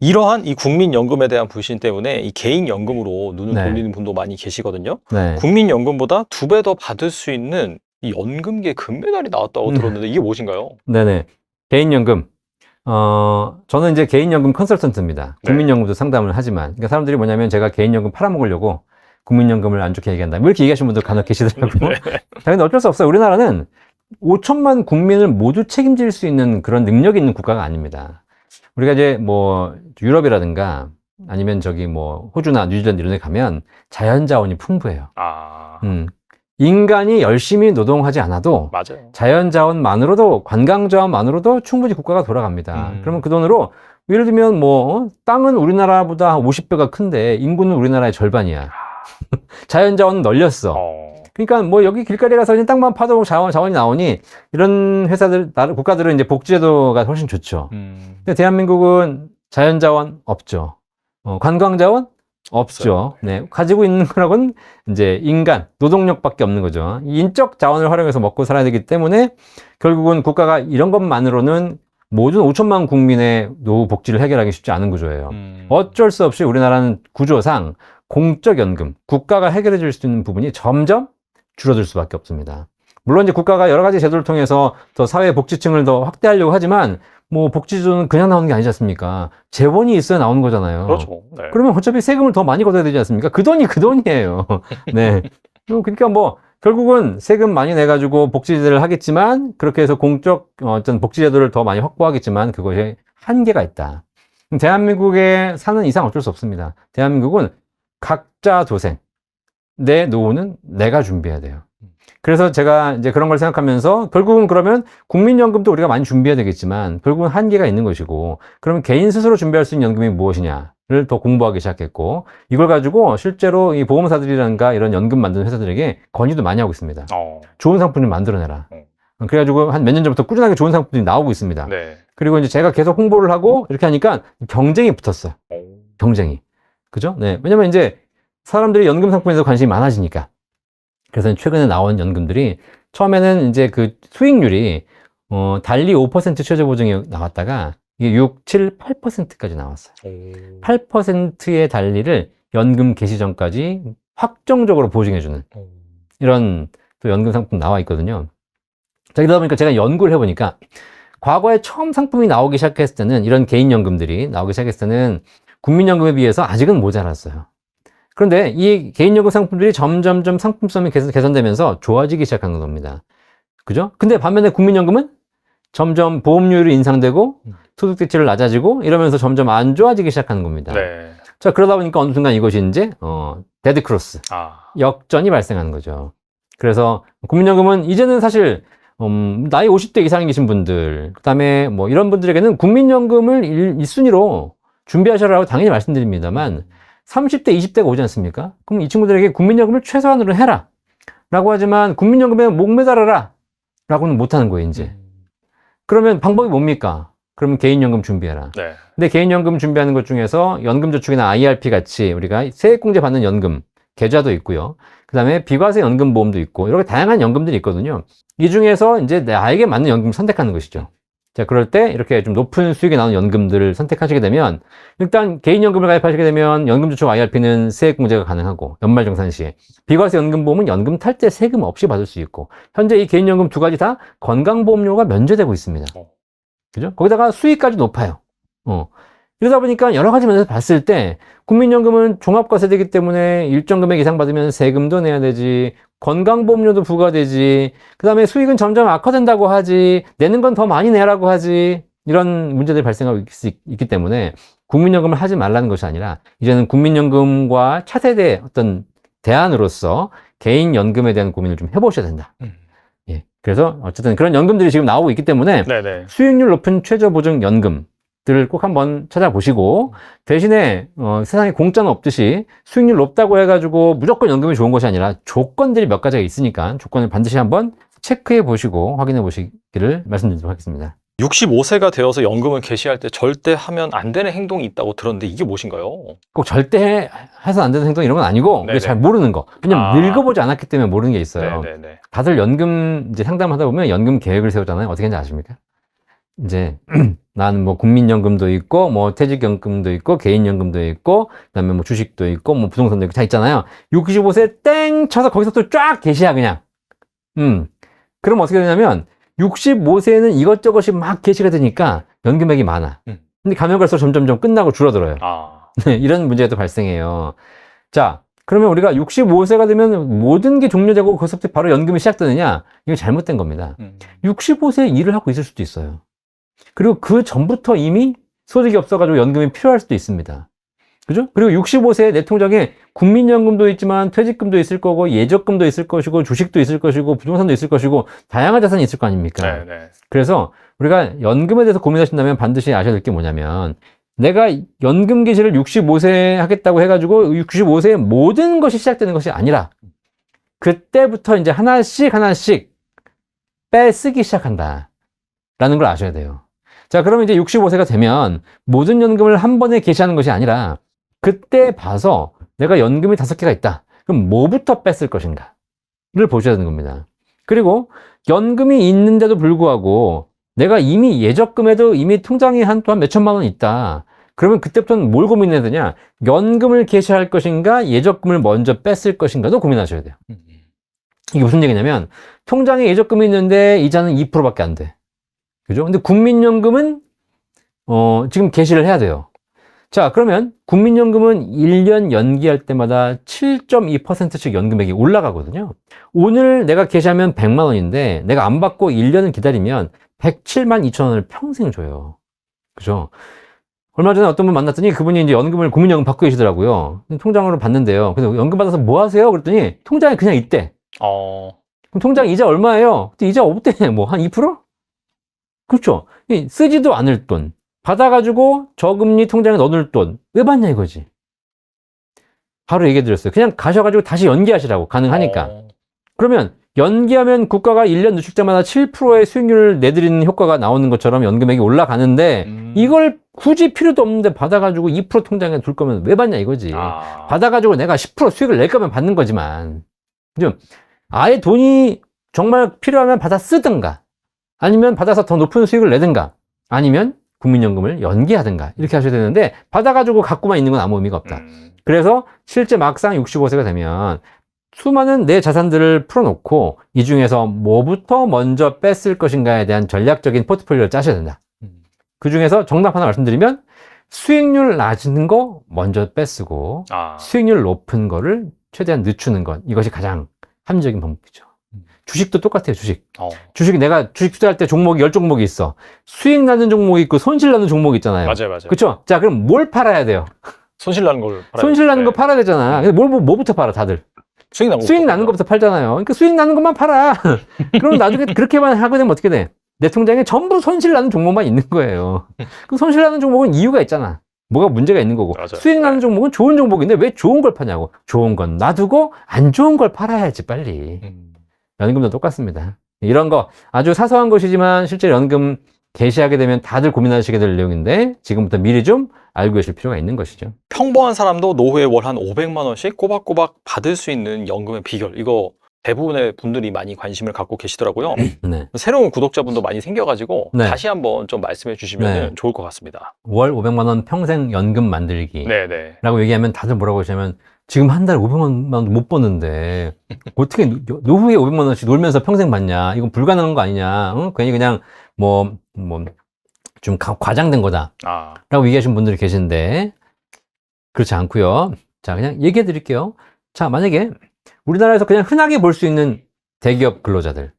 이러한 이 국민연금에 대한 불신 때문에 이 개인연금으로 눈을 네. 돌리는 분도 많이 계시거든요. 네. 국민연금보다 2배 더 받을 수 있는 이 연금계 금메달이 나왔다고 들었는데 이게 무엇인가요? 네네. 개인연금. 저는 이제 개인연금 컨설턴트입니다. 네. 국민연금도 상담을 하지만. 그러니까 사람들이 뭐냐면 제가 개인연금 팔아먹으려고 국민연금을 안 좋게 얘기한다. 뭐 이렇게 얘기하시는 분들 간혹 계시더라고요. 네. 자, 근데 어쩔 수 없어요. 우리나라는 5천만 국민을 모두 책임질 수 있는 그런 능력이 있는 국가가 아닙니다. 우리가 이제 뭐 유럽이라든가 아니면 저기 뭐 호주나 뉴질랜드 이런 데 가면 자연자원이 풍부해요. 아, 인간이 열심히 노동하지 않아도 맞아요. 자연자원만으로도 관광자원만으로도 충분히 국가가 돌아갑니다. 그러면 그 돈으로 예를 들면 뭐 땅은 우리나라보다 50배가 큰데 인구는 우리나라의 절반이야. 자연자원은 널렸어. 그러니까 뭐 여기 길거리에 가서 그냥 땅만 파도 자원이 나오니 이런 회사들, 국가들은 이제 복지제도가 훨씬 좋죠. 근데 대한민국은 자연자원 없죠. 관광자원 없죠. 네. 가지고 있는 거라고는 이제 인간, 노동력밖에 없는 거죠. 인적 자원을 활용해서 먹고 살아야 되기 때문에 결국은 국가가 이런 것만으로는 모든 5천만 국민의 노후 복지를 해결하기 쉽지 않은 구조예요. 어쩔 수 없이 우리나라는 구조상 공적연금, 국가가 해결해 줄 수 있는 부분이 점점 줄어들 수밖에 없습니다. 물론 이제 국가가 여러 가지 제도를 통해서 더 사회 복지층을 더 확대하려고 하지만 뭐 복지제도는 그냥 나오는 게 아니지 않습니까? 재원이 있어야 나오는 거잖아요. 그렇죠. 네. 그러면 어차피 세금을 더 많이 걷어야 되지 않습니까? 그 돈이 그 돈이에요. 네. 그러니까 뭐 결국은 세금 많이 내가지고 복지제도를 하겠지만 그렇게 해서 공적 어떤 복지제도를 더 많이 확보하겠지만 그것에 한계가 있다. 대한민국에 사는 이상 어쩔 수 없습니다. 대한민국은 각자 도생. 내 노후는 내가 준비해야 돼요. 그래서 제가 이제 그런 걸 생각하면서 결국은 그러면 국민연금도 우리가 많이 준비해야 되겠지만 결국은 한계가 있는 것이고 그러면 개인 스스로 준비할 수 있는 연금이 무엇이냐를 더 공부하기 시작했고 이걸 가지고 실제로 이 보험사들이라든가 이런 연금 만드는 회사들에게 건의도 많이 하고 있습니다. 좋은 상품을 만들어내라. 그래가지고 한 몇 년 전부터 꾸준하게 좋은 상품들이 나오고 있습니다. 네. 그리고 이제 제가 계속 홍보를 하고 이렇게 하니까 경쟁이 붙었어요. 경쟁이. 그죠? 네. 왜냐면 이제 사람들이 연금 상품에 대해서 관심이 많아지니까. 그래서 최근에 나온 연금들이 처음에는 이제 그 수익률이 달리 5% 최저 보증이 나왔다가 이게 6, 7, 8%까지 나왔어요. 8%의 달리를 연금 개시 전까지 확정적으로 보증해주는 이런 또 연금 상품 나와 있거든요. 자, 그러다 보니까 제가 연구를 해보니까 과거에 처음 상품이 나오기 시작했을 때는 이런 개인연금들이 나오기 시작했을 때는 국민연금에 비해서 아직은 모자랐어요. 그런데 이 개인연금 상품들이 점점점 상품성이 개선되면서 좋아지기 시작한 겁니다. 그죠? 근데 반면에 국민연금은 점점 보험료율이 인상되고 소득대체율이 낮아지고 이러면서 점점 안 좋아지기 시작하는 겁니다. 네. 자, 그러다 보니까 어느 순간 이것이 이제 데드크로스, 역전이 발생하는 거죠. 그래서 국민연금은 이제는 사실 나이 50대 이상이 계신 분들, 그 다음에 뭐 이런 분들에게는 국민연금을 1순위로 준비하셔라고 당연히 말씀드립니다만 30대, 20대가 오지 않습니까? 그럼 이 친구들에게 국민연금을 최소한으로 해라. 라고 하지만 국민연금에 목매달아라. 라고는 못하는 거예요, 이제. 그러면 방법이 뭡니까? 그러면 개인연금 준비해라. 네. 근데 개인연금 준비하는 것 중에서 연금저축이나 IRP 같이 우리가 세액공제 받는 연금, 계좌도 있고요. 그 다음에 비과세 연금보험도 있고, 이렇게 다양한 연금들이 있거든요. 이 중에서 이제 나에게 맞는 연금을 선택하는 것이죠. 자, 그럴 때 이렇게 좀 높은 수익이 나오는 연금들을 선택하시게 되면 일단 개인연금을 가입하시게 되면 연금저축 IRP는 세액공제가 가능하고 연말정산 시에 비과세 연금보험은 연금 탈 때 세금 없이 받을 수 있고 현재 이 개인연금 두 가지 다 건강보험료가 면제되고 있습니다. 그죠? 거기다가 수익까지 높아요. 이러다 보니까 여러 가지 면에서 봤을 때 국민연금은 종합과세되기 때문에 일정 금액 이상 받으면 세금도 내야 되지, 건강보험료도 부과되지, 그 다음에 수익은 점점 악화된다고 하지, 내는 건 더 많이 내라고 하지, 이런 문제들이 발생하고 있기 때문에 국민연금을 하지 말라는 것이 아니라 이제는 국민연금과 차세대 어떤 대안으로서 개인연금에 대한 고민을 좀 해보셔야 된다. 예. 그래서 어쨌든 그런 연금들이 지금 나오고 있기 때문에 네네. 수익률 높은 최저보증연금 들을 꼭 한번 찾아보시고 대신에 세상에 공짜는 없듯이 수익률 높다고 해가지고 무조건 연금이 좋은 것이 아니라 조건들이 몇 가지가 있으니까 조건을 반드시 한번 체크해 보시고 확인해 보시기를 말씀드리도록 하겠습니다. 65세가 되어서 연금을 개시할 때 절대 하면 안 되는 행동이 있다고 들었는데 이게 무엇인가요? 꼭 절대 해서 안 되는 행동 이런 건 아니고 우리가 잘 모르는 거. 왜냐면 늙어보지 않았기 때문에 모르는 게 있어요. 네네네. 다들 연금 이제 상담하다 보면 연금 계획을 세우잖아요. 어떻게 하는지 아십니까? 이제 나는 뭐 국민연금도 있고 뭐 퇴직연금도 있고 개인연금도 있고 그다음에 뭐 주식도 있고 뭐 부동산도 있고 다 있잖아요. 65세 땡 쳐서 거기서 또 쫙 게시야 그냥. 그럼 어떻게 되냐면 65세에는 이것저것이 막 게시가 되니까 연금액이 많아. 근데 가면 갈수록 점점점 끝나고 줄어들어요. 아. 네, 이런 문제가 또 발생해요. 자, 그러면 우리가 65세가 되면 모든 게 종료되고 거기서부터 바로 연금이 시작되느냐? 이거 잘못된 겁니다. 65세에 일을 하고 있을 수도 있어요. 그리고 그 전부터 이미 소득이 없어가지고 연금이 필요할 수도 있습니다. 그죠? 그리고 65세에 내 통장에 국민연금도 있지만 퇴직금도 있을 거고 예적금도 있을 것이고 주식도 있을 것이고 부동산도 있을 것이고 다양한 자산이 있을 거 아닙니까? 네, 네. 그래서 우리가 연금에 대해서 고민하신다면 반드시 아셔야 될 게 뭐냐면 내가 연금 개시를 65세에 하겠다고 해가지고 65세에 모든 것이 시작되는 것이 아니라 그때부터 이제 하나씩 빼쓰기 시작한다 라는 걸 아셔야 돼요. 자, 그러면 이제 65세가 되면 모든 연금을 한 번에 개시하는 것이 아니라 그때 봐서 내가 연금이 5개가 있다. 그럼 뭐부터 뺐을 것인가를 보셔야 되는 겁니다. 그리고 연금이 있는데도 불구하고 내가 이미 예적금에도 이미 통장에 또한 몇천만 원 있다. 그러면 그때부터는 뭘 고민해야 되냐? 연금을 개시할 것인가? 예적금을 먼저 뺐을 것인가도 고민하셔야 돼요. 이게 무슨 얘기냐면 통장에 예적금이 있는데 이자는 2%밖에 안 돼. 그죠? 근데 국민연금은 지금 개시를 해야 돼요. 자, 그러면 국민연금은 1년 연기할 때마다 7.2%씩 연금액이 올라가거든요. 오늘 내가 개시하면 100만 원인데 내가 안 받고 1년을 기다리면 107만 2천 원을 평생 줘요. 그죠? 얼마 전에 어떤 분 만났더니 그분이 이제 연금을 국민연금 받고 계시더라고요. 통장으로 받는데요. 그래서 연금 받아서 뭐 하세요? 그랬더니 통장에 그냥 있대. 그럼 통장 이자 얼마예요? 그때 이자 없대. 뭐 한 2%? 그렇죠. 쓰지도 않을 돈. 받아가지고 저금리 통장에 넣어놓을 돈. 왜 받냐 이거지. 바로 얘기해 드렸어요. 그냥 가셔가지고 다시 연기하시라고. 가능하니까. 그러면 연기하면 국가가 1년 누출 때마다 7%의 수익률을 내드리는 효과가 나오는 것처럼 연금액이 올라가는데 이걸 굳이 필요도 없는데 받아가지고 2% 통장에 둘 거면 왜 받냐 이거지. 받아가지고 내가 10% 수익을 낼 거면 받는 거지만. 그죠? 아예 돈이 정말 필요하면 받아 쓰든가 아니면 받아서 더 높은 수익을 내든가 아니면 국민연금을 연기하든가 이렇게 하셔야 되는데 받아가지고 갖고만 있는 건 아무 의미가 없다. 그래서 실제 막상 65세가 되면 수많은 내 자산들을 풀어놓고 이 중에서 뭐부터 먼저 뺐을 것인가에 대한 전략적인 포트폴리오를 짜셔야 된다. 그 중에서 정답 하나 말씀드리면 수익률 낮은 거 먼저 빼쓰고 수익률 높은 거를 최대한 늦추는 것. 이것이 가장 합리적인 방법이죠. 주식도 똑같아요, 주식. 주식, 내가 주식 투자할 때 종목이 10종목이 있어. 수익 나는 종목이 있고 손실 나는 종목이 있잖아요. 맞아요. 그쵸? 자, 그럼 뭘 팔아야 돼요? 손실 나는 걸 팔아야 손실 나는 거 팔아야 되잖아. 근데 뭐부터 팔아, 다들? 수익 나는 것부터 팔잖아요. 그러니까 수익 나는 것만 팔아. 그럼 나중에 그렇게만 하게 되면 어떻게 돼? 내 통장에 전부 손실 나는 종목만 있는 거예요. 그럼 손실 나는 종목은 이유가 있잖아. 뭐가 문제가 있는 거고. 맞아요. 수익 나는 종목은 좋은 종목인데 왜 좋은 걸 파냐고. 좋은 건 놔두고 안 좋은 걸 팔아야지, 빨리. 연금도 똑같습니다. 이런 거 아주 사소한 것이지만 실제 연금 개시하게 되면 다들 고민하시게 될 내용인데 지금부터 미리 좀 알고 계실 필요가 있는 것이죠. 평범한 사람도 노후에 월 한 500만 원씩 꼬박꼬박 받을 수 있는 연금의 비결, 이거 대부분의 분들이 많이 관심을 갖고 계시더라고요. 네. 새로운 구독자분도 많이 생겨가지고 네. 다시 한번 좀 말씀해 주시면 네. 좋을 것 같습니다. 월 500만 원 평생 연금 만들기 네네. 라고 얘기하면 다들 뭐라고 하시냐면 지금 한 달에 500만 원 못 버는데 어떻게 노후에 500만 원씩 놀면서 평생 받냐, 이건 불가능한 거 아니냐, 응? 괜히 그냥 좀 과장된 거다 라고 얘기하시는 분들이 계신데 그렇지 않고요. 자, 그냥 얘기해 드릴게요. 자, 만약에 우리나라에서 그냥 흔하게 볼 수 있는 대기업 근로자들,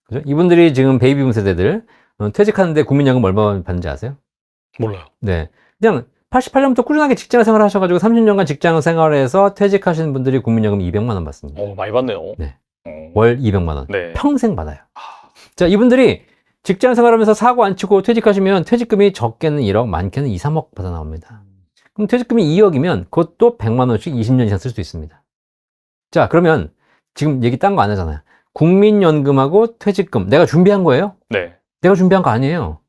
그죠? 이분들이 지금 베이비붐 세대들 퇴직하는데 국민연금 얼마 받는지 아세요? 몰라요. 네, 그냥 88년부터 꾸준하게 직장 생활 하셔가지고 30년간 직장 생활에서 퇴직하시는 분들이 국민연금 200만 원 받습니다. 많이 받네요. 네. 월 200만 원. 네. 평생 받아요. 자, 이분들이 직장 생활하면서 사고 안 치고 퇴직하시면 퇴직금이 적게는 1억, 많게는 2, 3억 받아 나옵니다. 그럼 퇴직금이 2억이면 그것도 100만 원씩 20년 이상 쓸 수 있습니다. 자, 그러면 지금 얘기 딴 거 안 하잖아요. 국민연금하고 퇴직금 내가 준비한 거예요? 네. 내가 준비한 거 아니에요.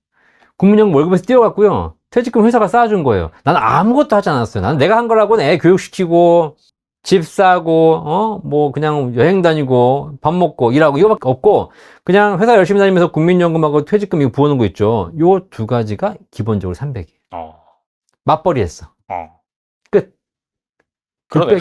국민연금 월급에서 띄워갖고요. 퇴직금 회사가 쌓아준 거예요. 나는 아무것도 하지 않았어요. 나는 내가 한 거라고는 애 교육시키고 집 사고, 뭐, 그냥 여행 다니고, 밥 먹고, 일하고, 이거밖에 없고, 그냥 회사 열심히 다니면서 국민연금하고 퇴직금 이거 부어놓은 거 있죠. 요 두 가지가 기본적으로 300이에요. 맞벌이 했어. 끝. 그러네.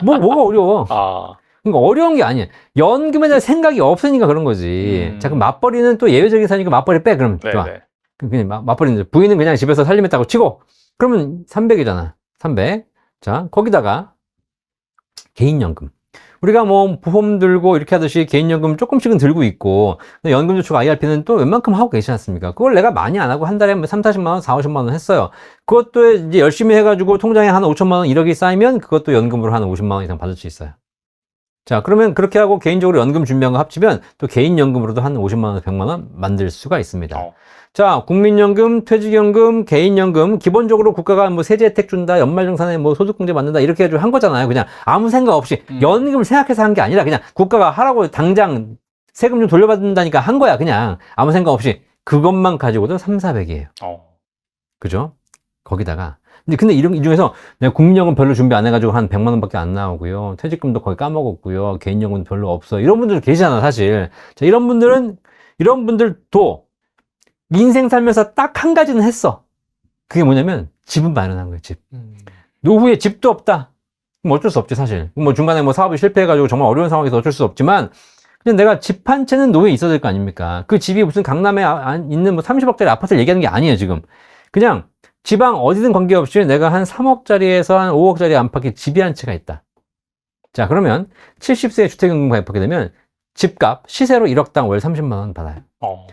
뭐가 어려워. 아, 그러니까 어려운 게 아니야. 연금에 대한 생각이 없으니까 그런 거지. 자, 그럼 맞벌이는 또 예외적인 사니까 맞벌이 빼. 그럼 좋아. 네네. 그냥 맞벌이는 부인은 그냥 집에서 살림했다고 치고, 그러면 300이잖아. 300. 자, 거기다가 개인연금. 우리가 뭐 보험 들고 이렇게 하듯이 개인연금 조금씩은 들고 있고, 근데 연금저축 IRP는 또 웬만큼 하고 계시지 않습니까? 그걸 내가 많이 안 하고 한 달에 뭐 3, 40만 원, 4, 50만 원 했어요. 그것도 이제 열심히 해가지고 통장에 한 5천만 원 1억이 쌓이면 그것도 연금으로 한 50만 원 이상 받을 수 있어요. 자, 그러면 그렇게 하고 개인적으로 연금 준비한 거 합치면 또 개인연금으로도 한 50만 원, 100만 원 만들 수가 있습니다. 자, 국민연금, 퇴직연금, 개인연금, 기본적으로 국가가 뭐 세제 혜택 준다, 연말정산에 뭐 소득공제 받는다, 이렇게 해가지고 한 거잖아요. 그냥 아무 생각 없이 연금을 생각해서 한 게 아니라 그냥 국가가 하라고 당장 세금 좀 돌려받는다니까 한 거야. 그냥 아무 생각 없이 그것만 가지고도 3, 400이에요. 그죠? 거기다가. 근데 이 중에서 내가 국민연금 별로 준비 안 해가지고 한 100만 원밖에 안 나오고요. 퇴직금도 거의 까먹었고요. 개인연금도 별로 없어. 이런 분들 계시잖아, 사실. 자, 이런 분들도 인생 살면서 딱 한 가지는 했어. 그게 뭐냐면 집은 마련한 거예요, 집. 노후에 집도 없다. 그럼 어쩔 수 없지, 사실. 뭐 중간에 뭐 사업이 실패해가지고 정말 어려운 상황에서 어쩔 수 없지만, 그냥 내가 집 한 채는 노후에 있어야 될 거 아닙니까? 그 집이 무슨 강남에 있는 뭐 30억짜리 아파트를 얘기하는 게 아니에요, 지금. 그냥 지방 어디든 관계없이 내가 한 3억짜리에서 한 5억짜리 안팎의 집이 한 채가 있다. 자, 그러면 70세에 주택연금 가입하게 되면 집값 시세로 1억당 월 30만 원 받아요.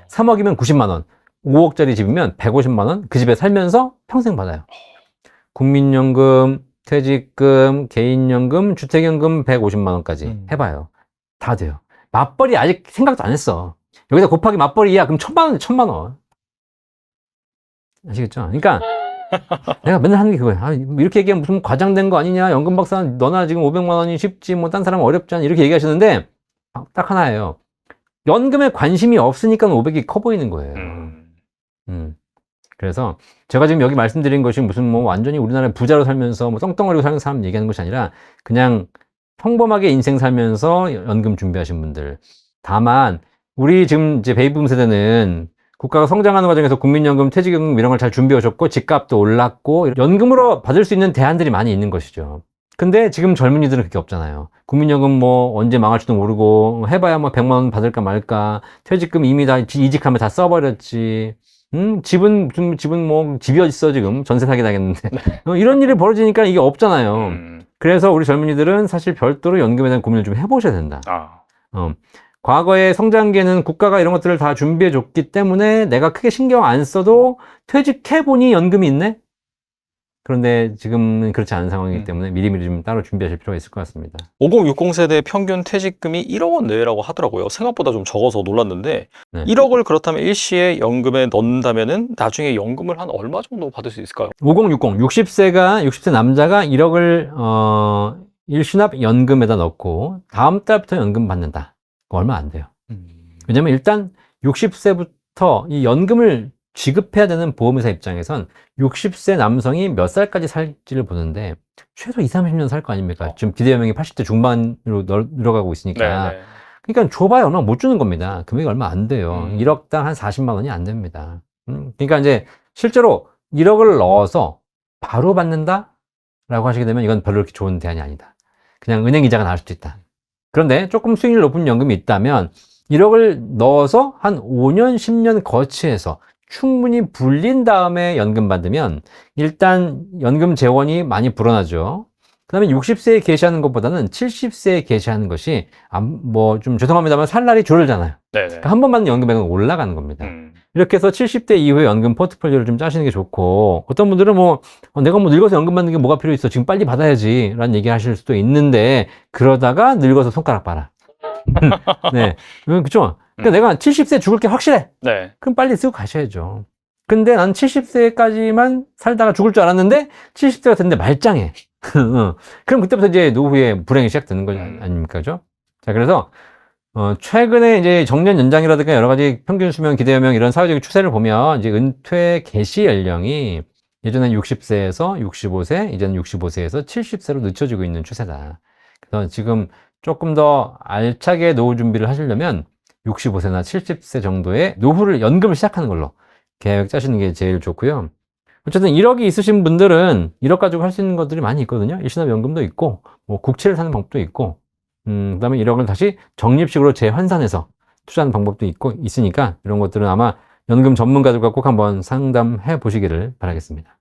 3억이면 90만 원. 5억짜리 집이면 150만 원 그 집에 살면서 평생 받아요. 국민연금, 퇴직금, 개인연금, 주택연금 150만 원까지 해봐요. 다 돼요. 맞벌이 아직 생각도 안 했어. 여기다 곱하기 맞벌이야. 그럼 1000만 원에 1000만 원. 아시겠죠? 그러니까 내가 맨날 하는 게 그거야. 아, 이렇게 얘기하면 무슨 과장된 거 아니냐? 연금 박사 너나 지금 500만 원이 쉽지 뭐 딴 사람은 어렵지 않아? 이렇게 얘기하시는데 딱 하나예요. 연금에 관심이 없으니까 500이 커 보이는 거예요. 그래서 제가 지금 여기 말씀드린 것이 무슨 뭐 완전히 우리나라 부자로 살면서 뭐 떵떵거리고 사는 사람 얘기하는 것이 아니라 그냥 평범하게 인생 살면서 연금 준비하신 분들. 다만 우리 지금 이제 베이비붐 세대는 국가가 성장하는 과정에서 국민연금, 퇴직연금 이런 걸 잘 준비해 오셨고 집값도 올랐고 연금으로 받을 수 있는 대안들이 많이 있는 것이죠. 근데 지금 젊은이들은 그게 없잖아요. 국민연금 뭐 언제 망할지도 모르고 해봐야 뭐 100만 원 받을까 말까. 퇴직금 이미 다 이직하면 다 써버렸지. 집은 뭐 집이 어딨어 지금 전세 사기 당했는데 이런 일이 벌어지니까 이게 없잖아요. 그래서 우리 젊은이들은 사실 별도로 연금에 대한 고민을 좀 해보셔야 된다. 과거의 성장기에는 국가가 이런 것들을 다 준비해 줬기 때문에 내가 크게 신경 안 써도 퇴직해보니 연금이 있네? 그런데 지금은 그렇지 않은 상황이기 때문에 미리미리 좀 따로 준비하실 필요가 있을 것 같습니다. 5060 세대 평균 퇴직금이 1억 원 내외라고 하더라고요. 생각보다 좀 적어서 놀랐는데 네. 1억을 그렇다면 일시에 연금에 넣는다면은 나중에 연금을 한 얼마 정도 받을 수 있을까요? 5060, 60세 남자가 1억을 일시납 연금에다 넣고 다음 달부터 연금 받는다. 얼마 안 돼요. 왜냐면 일단 60세부터 이 연금을 지급해야 되는 보험회사 입장에선 60세 남성이 몇 살까지 살지를 보는데 최소 20, 30년 살 거 아닙니까? 지금 기대연명이 80대 중반으로 늘어가고 있으니까. 네네. 그러니까 줘봐야 얼마 못 주는 겁니다. 금액이 얼마 안 돼요. 1억당 한 40만 원이 안 됩니다. 그러니까 이제 실제로 1억을 넣어서 바로 받는다? 라고 하시게 되면 이건 별로 그렇게 좋은 대안이 아니다. 그냥 은행 이자가 나올 수도 있다. 그런데 조금 수익률 높은 연금이 있다면 1억을 넣어서 한 5년, 10년 거치해서 충분히 불린 다음에 연금 받으면 일단 연금 재원이 많이 불어나죠. 그 다음에 60세에 개시하는 것보다는 70세에 개시하는 것이 뭐 좀 죄송합니다만 살 날이 줄잖아요. 그러니까 한 번 받는 연금액은 올라가는 겁니다. 이렇게 해서 70대 이후에 연금 포트폴리오를 좀 짜시는 게 좋고, 어떤 분들은 뭐 내가 뭐 늙어서 연금 받는 게 뭐가 필요 있어, 지금 빨리 받아야지 라는 얘기 하실 수도 있는데, 그러다가 늙어서 손가락 봐라. 네, 그쵸? 그러니까 내가 70세 죽을 게 확실해. 네. 그럼 빨리 쓰고 가셔야죠. 근데 난 70세까지만 살다가 죽을 줄 알았는데 70세가 됐는데 말짱해. 그럼 그때부터 이제 노후에 불행이 시작되는 거 아닙니까? 그죠? 자, 그래서 최근에 이제 정년 연장이라든가 여러 가지 평균 수명, 기대 연명 이런 사회적인 추세를 보면 이제 은퇴 개시 연령이 예전엔 60세에서 65세, 이제는 65세에서 70세로 늦춰지고 있는 추세다. 그래서 지금 조금 더 알차게 노후 준비를 하시려면 65세나 70세 정도의 노후를 연금을 시작하는 걸로 계획 짜시는 게 제일 좋고요. 어쨌든 1억이 있으신 분들은 1억 가지고 할 수 있는 것들이 많이 있거든요. 일시납연금도 있고, 뭐 국채를 사는 방법도 있고, 그다음에 1억을 다시 적립식으로 재환산해서 투자하는 방법도 있고 있으니까 이런 것들은 아마 연금 전문가들과 꼭 한번 상담해 보시기를 바라겠습니다.